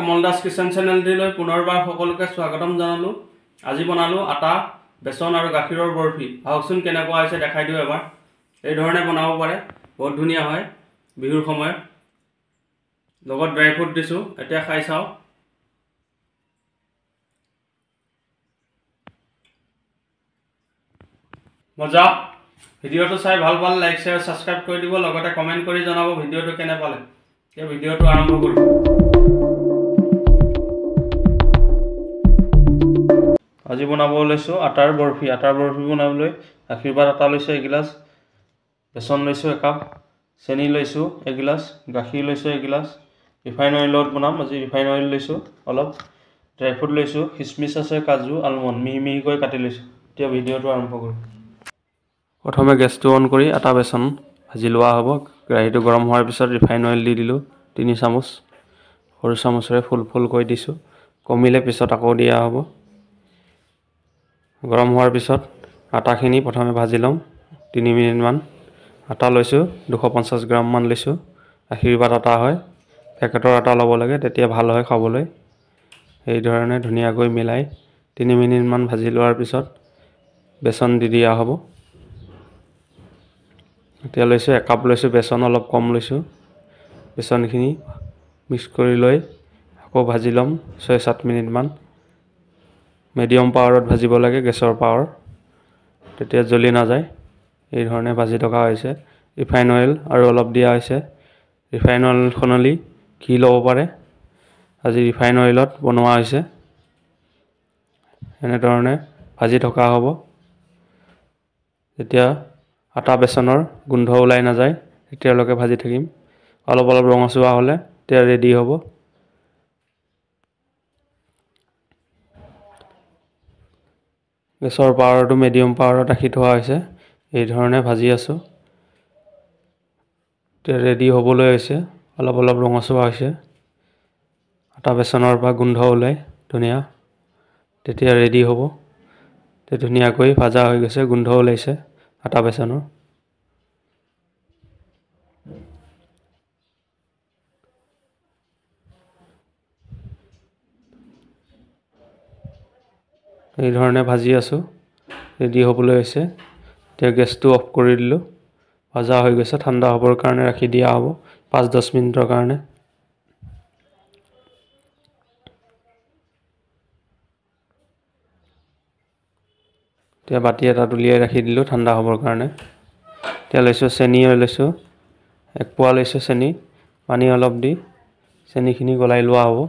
Kamal Das kitchen চেনেলটিলৈ পুনৰবাৰ সকলোকে স্বাগতম জনালোঁ। আজি বনালোঁ আটা, বেচন আৰু গাখীৰৰ বৰফি। আহকচোন কেনেকুৱা হৈছে দেখাই দিওঁ এবাৰ। এই ধৰণে বনাব পাৰে, বহুত ধুনীয়া হয় বিহুৰ সময়ত। লগত ড্ৰাই ফ্ৰুট দিছোঁ, এতিয়া খাই চাওঁ। মজা। ভিডিঅ'টো চাই ভাল পালে লাইক শ্বেয়াৰ ছাবস্ক্ৰাইব কৰি দিব, লগতে কমেণ্ট কৰি জনাব ভিডিঅ'টো কেনে পালে। এতিয়া ভিডিঅ'টো আৰম্ভ কৰোঁ। আজি বনাব লৈছোঁ আটাৰ বৰফি। আটাৰ বৰফি বনাবলৈ আশীৰ্বাদ আটা লৈছোঁ এগিলাচ, বেচন লৈছোঁ একাপ, চেনি লৈছোঁ এগিলাচ, গাখীৰ লৈছোঁ এগিলাচ। ৰিফাইন অইলত বনাম আজি, ৰিফাইন অইল লৈছোঁ অলপ, ড্ৰাই ফ্ৰুট লৈছোঁ, খিচমিচ আছে, কাজু, আলমণ্ড মিহি মিহিকৈ কাটি লৈছোঁ। এতিয়া ভিডিঅ'টো আৰম্ভ কৰোঁ। প্ৰথমে গেছটো অন কৰি আটা বেচন ভাজি লোৱা হ'ব। কেৰাহীটো গৰম হোৱাৰ পিছত ৰিফাইন অইল দি দিলোঁ 3 চামুচ, সৰু চামুচেৰে ফুলকৈ দিছোঁ। কমিলে পিছত আকৌ দিয়া হ'ব। গৰম হোৱাৰ পিছত আটাখিনি প্ৰথমে ভাজি ল'ম 3 মিনিটমান। আটা লৈছোঁ 250 গ্ৰামমান লৈছোঁ। আশীৰ্বাদ আটা হয়, পেকেটৰ আটা ল'ব লাগে, তেতিয়া ভাল হয় খাবলৈ। এই ধৰণে ধুনীয়াকৈ মিলাই 3 মিনিটমান ভাজি লোৱাৰ পিছত বেচন দি দিয়া হ'ব। এতিয়া লৈছোঁ একাপ লৈছোঁ বেচন, অলপ কম লৈছোঁ। বেচনখিনি মিক্স কৰি লৈ আকৌ ভাজি ল'ম 6-7 মিনিটমান। মিডিয়াম পাৱাৰত ভাজিব লাগে, গেছৰ পাৱাৰ, তেতিয়া জ্বলি নাযায়। এই ধৰণে ভাজি থকা হৈছে। ৰিফাইন অইল আৰু অলপ দিয়া হৈছে। ৰিফাইন অইল সলনি ঘি ল'ব পাৰে, আজি ৰিফাইন অইলত বনোৱা হৈছে। এনেধৰণে ভাজি থকা হ'ব। যেতিয়া আটা বেচনৰ গোন্ধ ওলাই নাযায় তেতিয়ালৈকে ভাজি থাকিম। অলপ অলপ ৰঙচুৱা হ'লে তেতিয়া ৰেডি হ'ব। গেছৰ পাৱাৰটো মিডিয়াম পাৱাৰত ৰাখি থোৱা হৈছে। এই ধৰণে ভাজি আছোঁ। এতিয়া ৰেডি হ'বলৈ হৈছে, অলপ অলপ ৰঙচুৱা হৈছে। আটা বেচনৰ পৰা গোন্ধ ওলাই ধুনীয়া, তেতিয়া ৰেডি হ'ব। তেতিয়া ধুনীয়াকৈ ভাজা হৈ গৈছে, গোন্ধ ওলাইছে আটা বেচনৰ। এই ধৰণে ভাজি আছোঁ, ৰেডি হ'বলৈ হৈছে। এতিয়া গেছটো অফ কৰি দিলোঁ। ভাজা হৈ গৈছে, ঠাণ্ডা হ'বৰ কাৰণে ৰাখি দিয়া হ'ব 5-10 মিনিটৰ কাৰণে। এতিয়া বাতি এটাত উলিয়াই ৰাখি দিলোঁ ঠাণ্ডা হ'বৰ কাৰণে। এতিয়া লৈছোঁ চেনি লৈছোঁ, 1 পোৱা লৈছোঁ চেনি। পানী অলপ দি চেনিখিনি গলাই লোৱা হ'ব।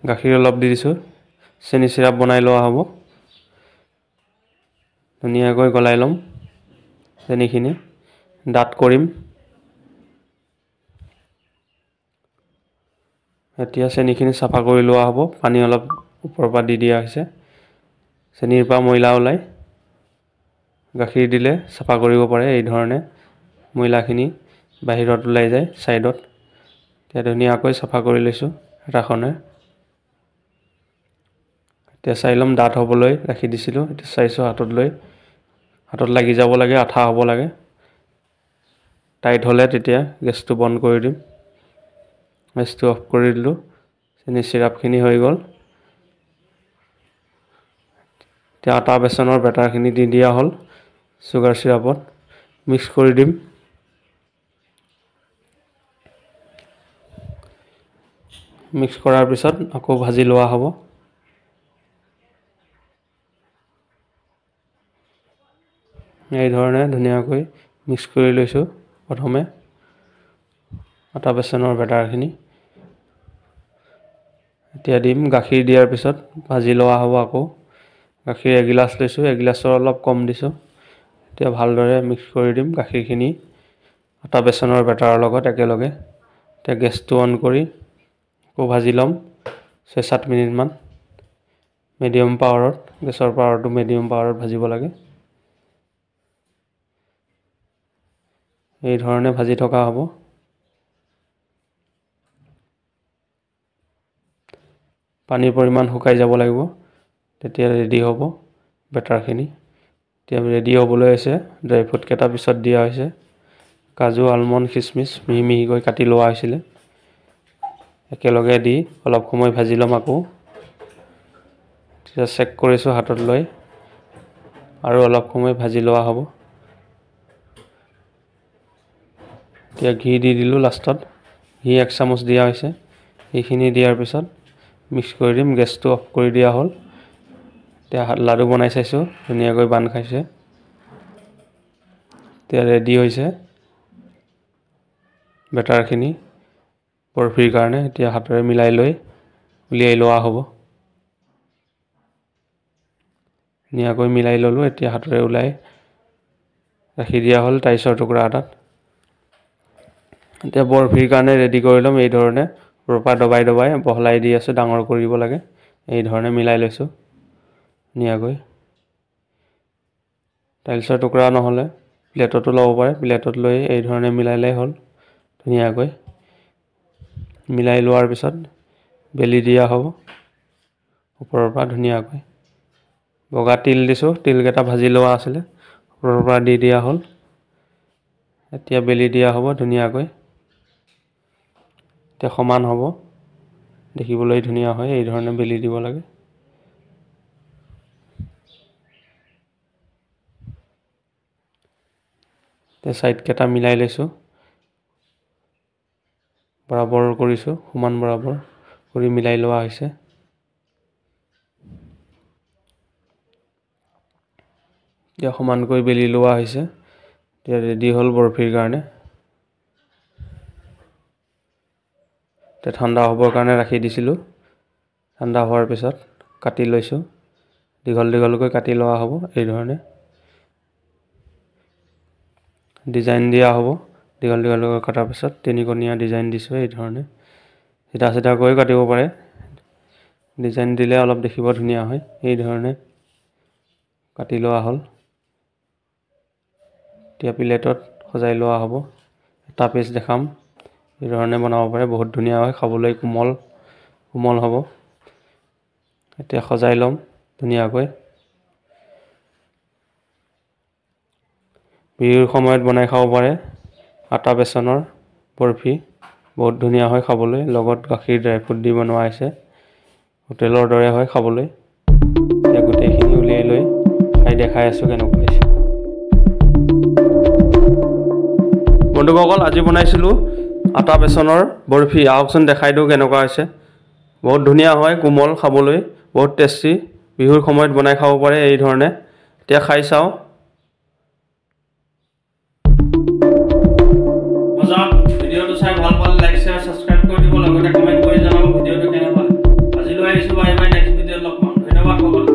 গাখীৰ অলপ দি দিছোঁ, চেনি চিৰাপ বনাই লোৱা হ'ব। ধুনীয়াকৈ গলাই ল'ম চেনিখিনি, ডাঠ কৰিম। এতিয়া চেনিখিনি চাফা কৰি লোৱা হ'ব, পানী অলপ ওপৰৰ পৰা দি দিয়া হৈছে। চেনিৰ পৰা ময়লা ওলাই, গাখীৰ দিলে চাফা কৰিব পাৰে। এই ধৰণে ময়লাখিনি বাহিৰত ওলাই যায় ছাইডত। এতিয়া ধুনীয়াকৈ চাফা কৰি লৈছোঁ হেতাখনে। এতিয়া চাই ল'ম, ডাঠ হ'বলৈ ৰাখি দিছিলোঁ, এতিয়া চাইছোঁ হাতত লাগি যাব লাগে, আঠা হ'ব লাগে। টাইট হ'লে তেতিয়া গেছটো বন্ধ কৰি দিম। গেছটো অফ কৰি দিলোঁ। চেনি চিৰাপখিনি হৈ গ'ল। এতিয়া আটা বেচনৰ বেটাৰখিনি দি দিয়া হ'ল চুগাৰ চিৰাপত, মিক্স কৰি দিম। মিক্স কৰাৰ পিছত আকৌ ভাজি লোৱা হ'ব। এই ধৰণে ধুনীয়াকৈ মিক্স কৰি লৈছোঁ প্ৰথমে আটা বেচনৰ বেটাৰখিনি। এতিয়া দিম, গাখীৰ দিয়াৰ পিছত ভাজি লোৱা হ'ব আকৌ। গাখীৰ এগিলাচ লৈছোঁ, এগিলাচৰ অলপ কম দিছোঁ। এতিয়া ভালদৰে মিক্স কৰি দিম গাখীৰখিনি আটা বেচনৰ বেটাৰৰ লগত একেলগে। এতিয়া গেছটো অন কৰি আকৌ ভাজি ল'ম 6-7 মিনিটমান। মিডিয়াম পাৱাৰত, গেছৰ পাৱাৰটো মিডিয়াম পাৱাৰত ভাজিব লাগে। এই ধৰণে ভাজি থকা হ'ব। পানীৰ পৰিমাণ শুকাই যাব লাগিব, তেতিয়া ৰেডি হ'ব বেটাৰখিনি। এতিয়া ৰেডি হ'বলৈ হৈছে ড্ৰাই ফ্ৰুটকেইটা পিছত দিয়া হৈছে কাজু আলমণ্ড খিচমিচ মিহি মিহিকৈ কাটি লোৱা হৈছিলে একেলগে দি অলপ সময় ভাজি ল'ম আকৌ এতিয়া চেক কৰিছোঁ হাতত লৈ আৰু অলপ সময় ভাজি লোৱা হ'ব এতিয়া ঘি দি দিলোঁ লাষ্টত ঘি 1 চামুচ দিয়া হৈছে এইখিনি দিয়াৰ পিছত মিক্স কৰি দিম গেছটো অফ কৰি দিয়া হ'ল এতিয়া লাডু বনাই চাইছোঁ ধুনীয়াকৈ বান খাইছে এতিয়া ৰেডি হৈছে বেটাৰখিনি বৰফিৰ কাৰণে এতিয়া হাতেৰে মিলাই লৈ উলিয়াই লোৱা হ'ব ধুনীয়াকৈ মিলাই ল'লোঁ এতিয়া হাতেৰে ওলাই ৰাখি দিয়া হ'ল টাইচৰ টুকুৰা এটাত এতিয়া বৰফিৰ কাৰণে ৰেডি কৰি ল'ম এই ধৰণে ওপৰৰ পৰা দবাই দবাই বহলাই দি আছোঁ ডাঙৰ কৰিব লাগে এই ধৰণে মিলাই লৈছোঁ ধুনীয়াকৈ টাইলছৰ টুকুৰা নহ'লে প্লেটতো ল'ব পাৰে প্লেটত লৈ এই ধৰণে মিলাইলেই হ'ল ধুনীয়াকৈ মিলাই লোৱাৰ পিছত বেলি দিয়া হ'ব ওপৰৰ পৰা ধুনীয়াকৈ বগা তিল দিছোঁ তিলকেইটা ভাজি লোৱা আছিলে ওপৰৰ পৰা দি দিয়া হ'ল এতিয়া বেলি দিয়া হ'ব ধুনীয়াকৈ এতিয়া সমান হ'ব দেখিবলৈ ধুনীয়া হয় এই ধৰণে বেলি দিব লাগে এতিয়া সাইডকেইটা মিলাই লৈছোঁ বৰাবৰ কৰিছোঁ সমান বৰাবৰ কৰি মিলাই লোৱা হৈছে এতিয়া সমানকৈ বেলি লোৱা হৈছে এতিয়া ৰেডি হ'ল বৰফিৰ কাৰণে এতিয়া ঠাণ্ডা হ'বৰ কাৰণে ৰাখি দিছিলোঁ ঠাণ্ডা হোৱাৰ পিছত কাটি লৈছোঁ দীঘল দীঘলকৈ কাটি লোৱা হ'ব এই ধৰণে ডিজাইন দিয়া হ'ব দীঘল দীঘলকৈ কটাৰ পিছত তিনিকণীয়া ডিজাইন দিছোঁ এই ধৰণে সিধা সিধাকৈ কাটিব পাৰে ডিজাইন দিলে অলপ দেখিব ধুনীয়া হয় এই ধৰণে কাটি লোৱা হ'ল এতিয়া প্লেটত সজাই লোৱা হ'ব এটা পিচ দেখাম এই ধৰণে বনাব পাৰে বহুত ধুনীয়া হয় খাবলৈ কোমল কোমল হ'ব এতিয়া সজাই ল'ম ধুনীয়াকৈ বিহুৰ সময়ত বনাই খাব পাৰে আটা বেচনৰ বৰফি বহুত ধুনীয়া হয় খাবলৈ লগত গাখীৰ ড্ৰাই ফ্ৰুট দি বনোৱা হৈছে হোটেলৰ দৰে হয় খাবলৈ এতিয়া গোটেইখিনি উলিয়াই লৈ খাই দেখাই আছোঁ কেনেকুৱা হৈছে বন্ধুসকল আজি বনাইছিলোঁ আটা বেচনৰ বৰফি আহকচোন দেখাই দিওঁ কেনেকুৱা হৈছে বহুত ধুনীয়া হয় কোমল খাবলৈ বহুত টেষ্টি বিহুৰ সময়ত বনাই খাব পাৰে এই ধৰণে এতিয়া খাই চাওঁ মজা ভিডিঅ'টো চাই ভাল পালে লাইক শেয়াৰ সাবস্ক্ৰাইব কৰি দিব লগতে কমেন্ট কৰি জনাব ভিডিঅ'টো কেনে পালে আজিলৈ আহিছোঁ বাই বাই নেক্সট ভিডিঅ'ত লগ পাম ধন্যবাদ সকলো